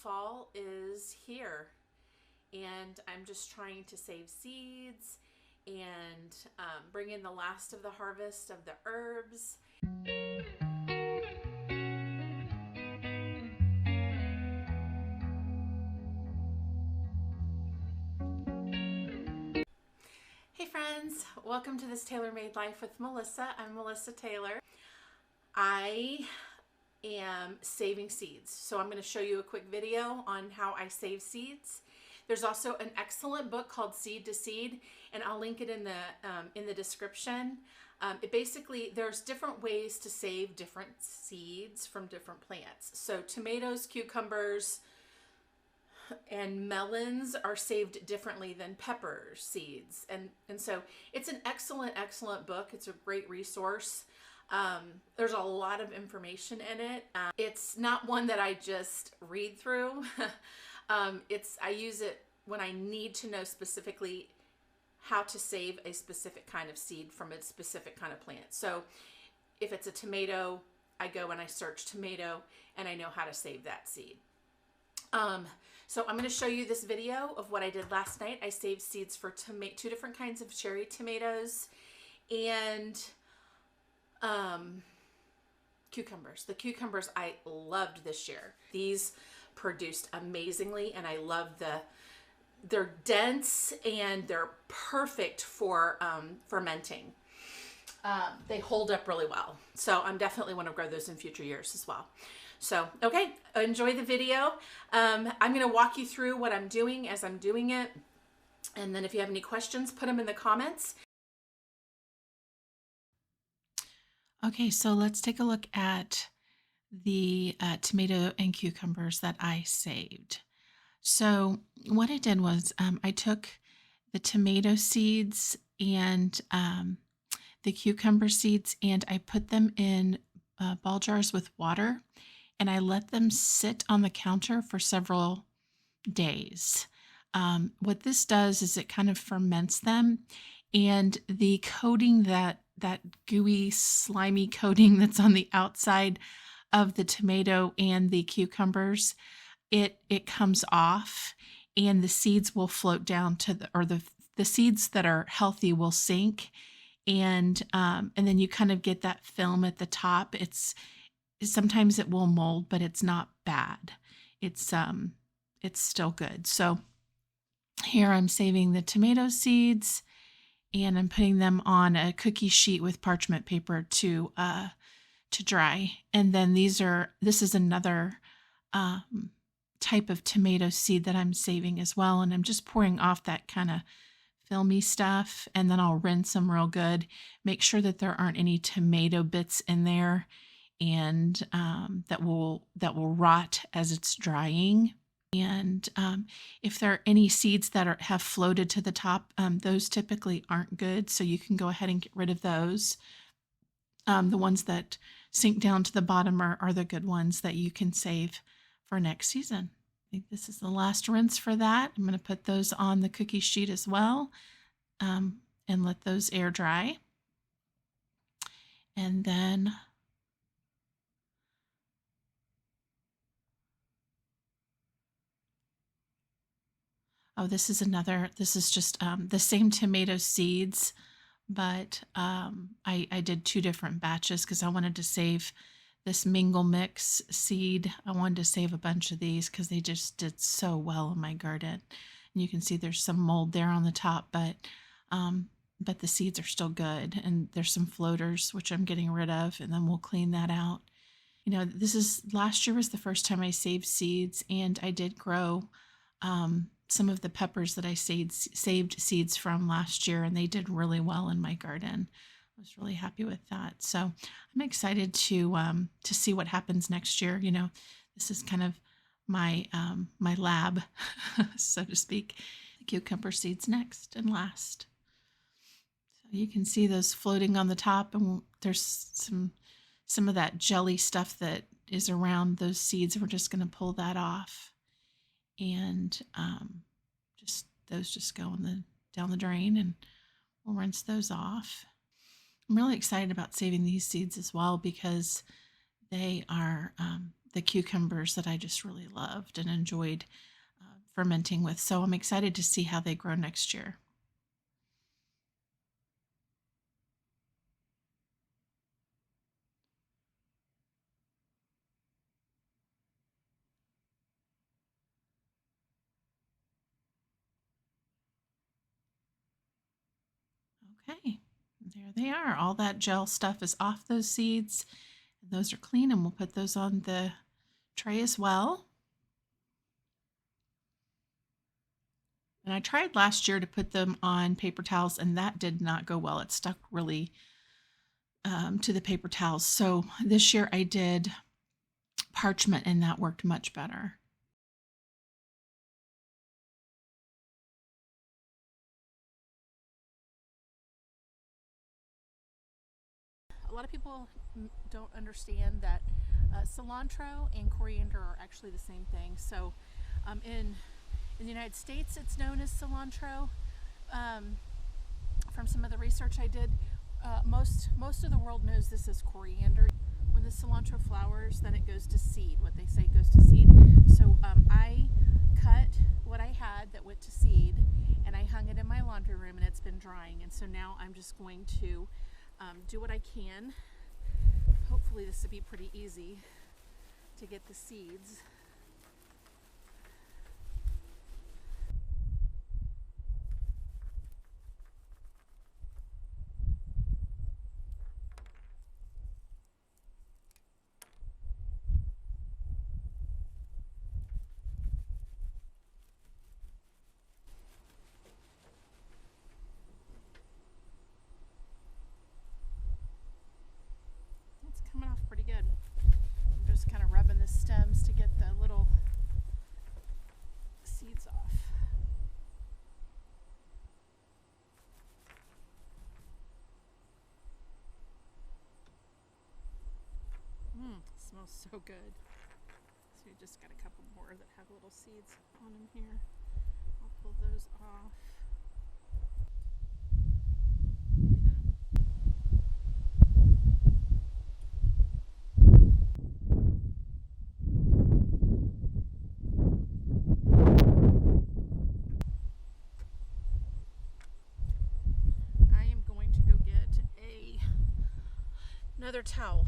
fall is here, and I'm just trying to save seeds and bring in the last of the harvest of the herbs. Hey friends, welcome to this Tailor-Made Life with Melissa. I'm Melissa Taylor. I am saving seeds, so I'm going to show you a quick video on how I save seeds. There's also an excellent book called Seed to Seed, and I'll link it in the description. It basically, there's different ways to save different seeds from different plants. So tomatoes, cucumbers, and melons are saved differently than pepper seeds. And so it's an excellent book. It's a great resource. There's a lot of information in it. It's not one that I just read through. I use it when I need to know specifically how to save a specific kind of seed from a specific kind of plant. So if it's a tomato, I go and I search tomato and I know how to save that seed. So I'm going to show you this video of what I did last night. I saved seeds for two different kinds of cherry tomatoes and cucumbers. The cucumbers I loved this year. These produced amazingly, and I love they're dense and they're perfect for fermenting. They hold up really well. So I'm definitely want to grow those in future years as well. So, okay, enjoy the video. I'm going to walk you through what I'm doing as I'm doing it. And then if you have any questions, put them in the comments. Okay, so let's take a look at the tomato and cucumbers that I saved. So what I did was I took the tomato seeds and the cucumber seeds, and I put them in ball jars with water, and I let them sit on the counter for several days. What this does is it kind of ferments them, and the coating, that gooey, slimy coating that's on the outside of the tomato and the cucumbers, it comes off, and the seeds will float down to the seeds that are healthy will sink, and then you kind of get that film at the top. Sometimes it will mold, but it's not bad. It's still good. So here I'm saving the tomato seeds, and I'm putting them on a cookie sheet with parchment paper to dry. And then this is another type of tomato seed that I'm saving as well. And I'm just pouring off that kind of filmy stuff, and then I'll rinse them real good. Make sure that there aren't any tomato bits in there, and that will rot as it's drying. And if there are any seeds that have floated to the top, those typically aren't good, so you can go ahead and get rid of those. The ones that sink down to the bottom are the good ones that you can save for next season. I think this is the last rinse for that. I'm going to put those on the cookie sheet as well, and let those air dry. And then this is just the same tomato seeds, but I did two different batches because I wanted to save this mingle mix seed. I wanted to save a bunch of these because they just did so well in my garden. And you can see there's some mold there on the top, but the seeds are still good. And there's some floaters, which I'm getting rid of, and then we'll clean that out. You know, last year was the first time I saved seeds, and I did grow some of the peppers that I saved seeds from last year, and they did really well in my garden. I was really happy with that. So I'm excited to see what happens next year. You know, this is kind of my lab, so to speak. The cucumber seeds next and last. So you can see those floating on the top, and there's some of that jelly stuff that is around those seeds. We're just going to pull that off, and those just go down the drain, and we'll rinse those off. I'm really excited about saving these seeds as well because they are the cucumbers that I just really loved and enjoyed fermenting with. So I'm excited to see how they grow next year. Okay, there they are. All that gel stuff is off those seeds. Those are clean, and we'll put those on the tray as well. And I tried last year to put them on paper towels, and that did not go well. It stuck really to the paper towels. So this year I did parchment, and that worked much better. A lot of people don't understand that cilantro and coriander are actually the same thing. So in the United States, it's known as cilantro. From some of the research I did, most of the world knows this as coriander. When the cilantro flowers, then it goes to seed. What they say goes to seed. So I cut what I had that went to seed, and I hung it in my laundry room, and it's been drying. And so now I'm just going to do what I can. Hopefully this will be pretty easy to get the seeds. It's coming off pretty good. I'm just kind of rubbing the stems to get the little seeds off. Smells so good. So we just got a couple more that have little seeds on them here. I'll pull those off. I am going to go get another towel.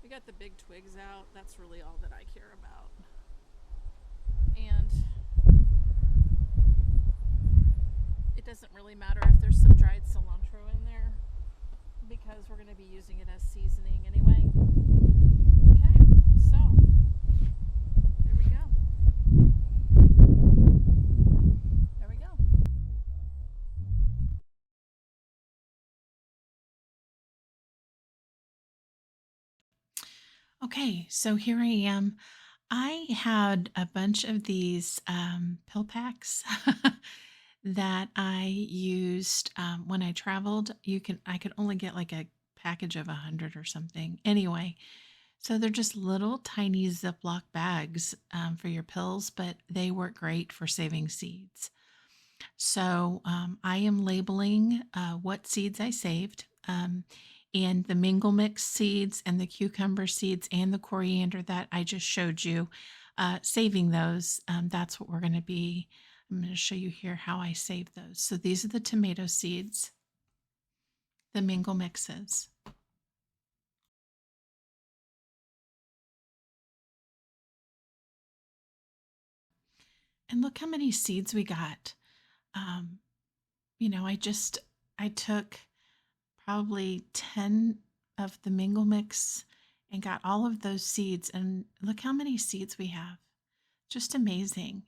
We got the big twigs out. That's really all that I care about. And it doesn't really matter if there's some dried cilantro in there because we're going to be using it as seasoning anyway. Okay, so there we go. There we go. Okay, so here I am. I had a bunch of these pill packs that I used when I traveled. I could only get like a package of 100 or something. Anyway, so they're just little tiny Ziploc bags for your pills, but they work great for saving seeds. So I am labeling what seeds I saved. And the mingle mix seeds and the cucumber seeds and the coriander that I just showed you, saving those. That's what we're going to be. I'm going to show you here how I save those. So these are the tomato seeds, the mingle mixes. And look how many seeds we got. Um, I took probably 10 of the mingle mix and got all of those seeds. And look how many seeds we have. Just amazing.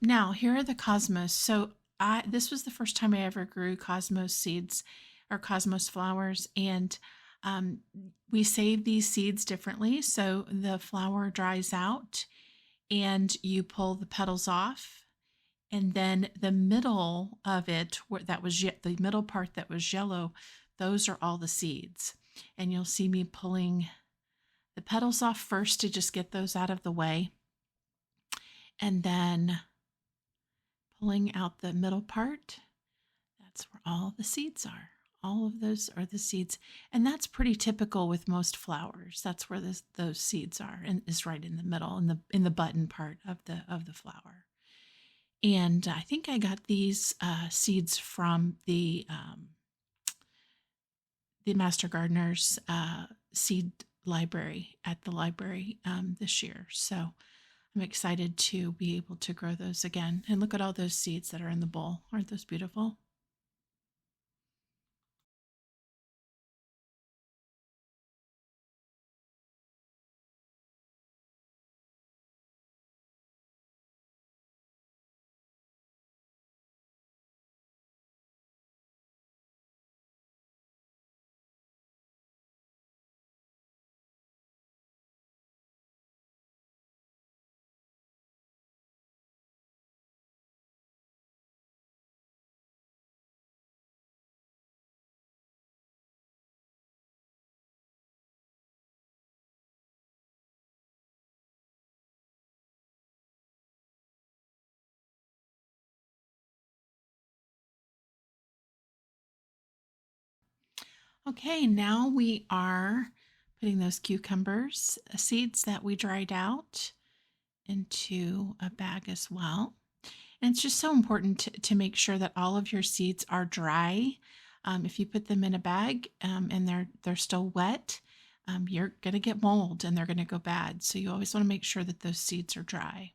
Now, here are the cosmos. So, this was the first time I ever grew cosmos seeds or cosmos flowers. And um, we save these seeds differently. So, the flower dries out and you pull the petals off, and then the middle of it, where that was the middle part that was yellow, those are all the seeds. And you'll see me pulling the petals off first to just get those out of the way, and then pulling out the middle part. That's where all the seeds are. All of those are the seeds, and that's pretty typical with most flowers. That's where those seeds are, and is right in the middle, in the button part of the flower. And I think I got these seeds from the Master Gardener's seed library at the library this year. So I'm excited to be able to grow those again. And look at all those seeds that are in the bowl. Aren't those beautiful? Okay, now we are putting those cucumbers seeds that we dried out into a bag as well. And it's just so important to make sure that all of your seeds are dry. If you put them in a bag and they're still wet, you're going to get mold and they're going to go bad. So you always want to make sure that those seeds are dry.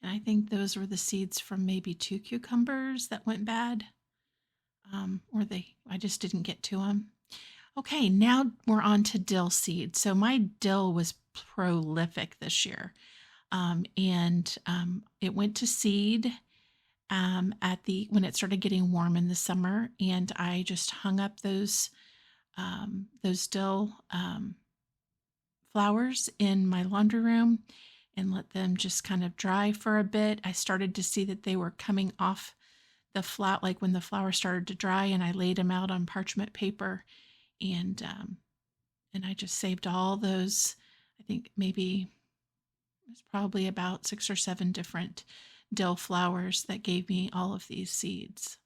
And I think those were the seeds from maybe 2 cucumbers that went bad, or I just didn't get to them. Okay, now we're on to dill seed. So my dill was prolific this year, and it went to seed at the when it started getting warm in the summer, and I just hung up those dill flowers in my laundry room and let them just kind of dry for a bit. I started to see that they were coming off the flat, like when the flower started to dry, and I laid them out on parchment paper, and I just saved all those. I think maybe it was probably about 6 or 7 different dill flowers that gave me all of these seeds.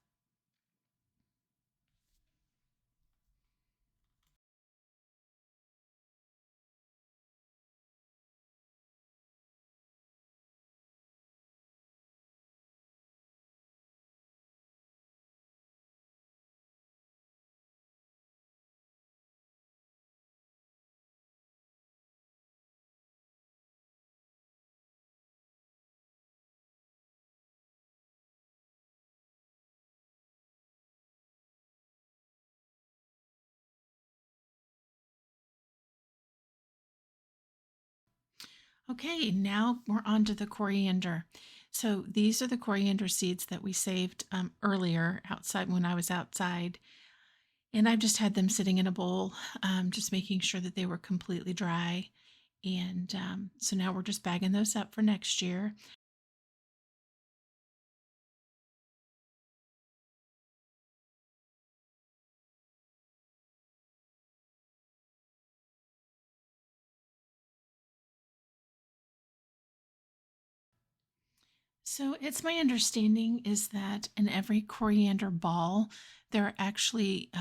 Okay, now we're on to the coriander. So these are the coriander seeds that we saved earlier outside when I was outside. And I've just had them sitting in a bowl, just making sure that they were completely dry. And so now we're just bagging those up for next year. So it's my understanding is that in every coriander ball, there are actually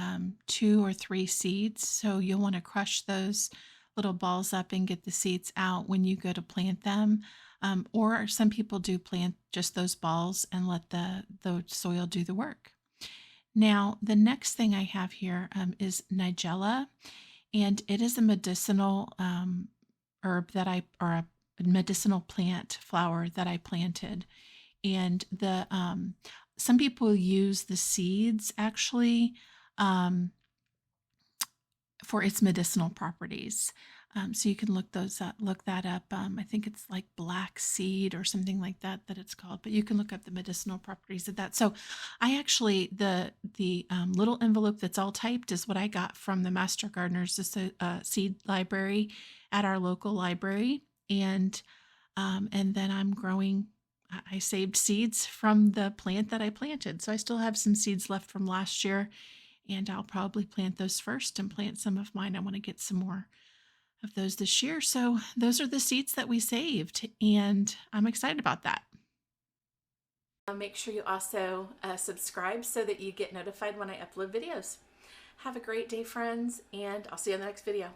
2 or 3 seeds. So you'll want to crush those little balls up and get the seeds out when you go to plant them. Or some people do plant just those balls and let the soil do the work. Now, the next thing I have here is Nigella. and it is a medicinal herb that or a medicinal plant flower that I planted. And the some people use the seeds actually um, for its medicinal properties. So you can look that up. I think it's like black seed or something like that that it's called. But you can look up the medicinal properties of that. So I actually the little envelope that's all typed is what I got from the Master Gardener's seed library at our local library, and then I'm growing. I saved seeds from the plant that I planted, so I still have some seeds left from last year, and I'll probably plant those first and plant some of mine. I want to get some more of those this year. So those are the seeds that we saved, and I'm excited about that. Make sure you also subscribe so that you get notified when I upload videos. Have a great day, friends, and I'll see you in the next video.